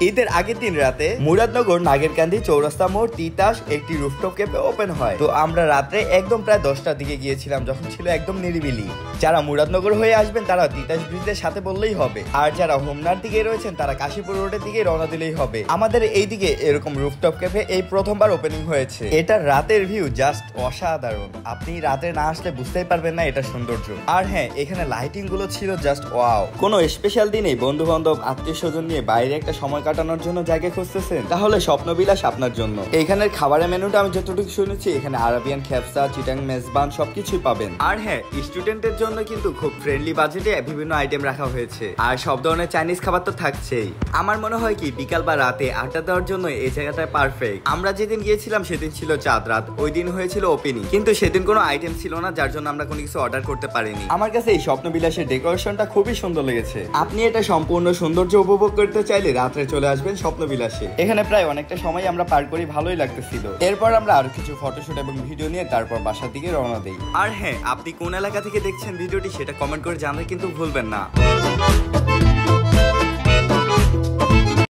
ঈদের আগের দিন রাতে মুরাদনগর নাগেরকান্দি চৌরাস্তা মোড় তিতাস একটি রুফটপ ক্যাফে ওপেন হয়। তো আমরা রাত্রে একদম প্রায় 10টার দিকে গিয়েছিলাম, যখন ছিল একদম নিরিবিলি। যারা মুরাদনগর হয়ে আসবেন তারা তিতাস ব্রিজের সাথে বললেই হবে, আর যারা হোমনার দিকে রয়েছেন তারা কাশীপুর রোডের দিকে রওনা দিলেই হবে। আমাদের এইদিকে এরকম রুফটপ ক্যাফে এই প্রথমবার ওপেনিং হয়েছে। এটা রাতের ভিউ জাস্ট অসাধারণ, আপনি রাতে না আসলে বুঝতেই পারবেন না এটা সৌন্দর্য। আর হ্যাঁ, এখানে লাইটিং গুলো ছিল জাস্ট ওয়াও। কোনো স্পেশাল দিনে বন্ধু বান্ধব আত্মীয় স্বজন নিয়ে বাইরে একটা সময় কাটানোর জন্য জায়গা খুঁজতেছেন, তাহলে স্বপ্নবিলাস আপনার জন্য। এখানের খাবারের মেনুটা আমি যতটুকু শুনেছি, এখানে আরাবিয়ান খেফসা, চিটাং মেজবান সবকিছুই পাবেন। আর হ্যাঁ, স্টুডেন্টের জন্য কিন্তু খুব ফ্রেন্ডলি বাজেটে বিভিন্ন আইটেম রাখা হয়েছে, আর সব ধরনের চাইনিজ খাবার তো থাকছেই। আমার মনে হয় কি বিকাল বা রাতে আড্ডা দেওয়ার জন্য এই জায়গাটা পারফেক্ট। আমরা যেদিন গিয়েছিলাম সেদিন ছিল চাঁদ রাত, ওই দিন হয়েছিল ওপেনিং, কিন্তু সেদিন কোনো আইটেম ছিল না, যার জন্য আমরা কোনো কিছু অর্ডার করতে পারিনি। আমার কাছে এই স্বপ্নবিলাসের ডেকোরেশনটা খুবই সুন্দর লেগেছে। আপনি এটা সম্পূর্ণ সৌন্দর্য উপভোগ করতে চাইলে রাত্রে চলে আসবেন স্বপ্নবিলাসে। এখানে প্রায় অনেকটা সময় আমরা পার করি, ভালোই লাগতেছিল। এরপর আমরা আরো কিছু ফটোশুট এবং ভিডিও নিয়ে তারপর বাসার দিকে রওনা দেই। আর হ্যাঁ, আপনি কোন এলাকা থেকে দেখছেন ভিডিওটি সেটা কমেন্ট করে জানাতে কিন্তু ভুলবেন না।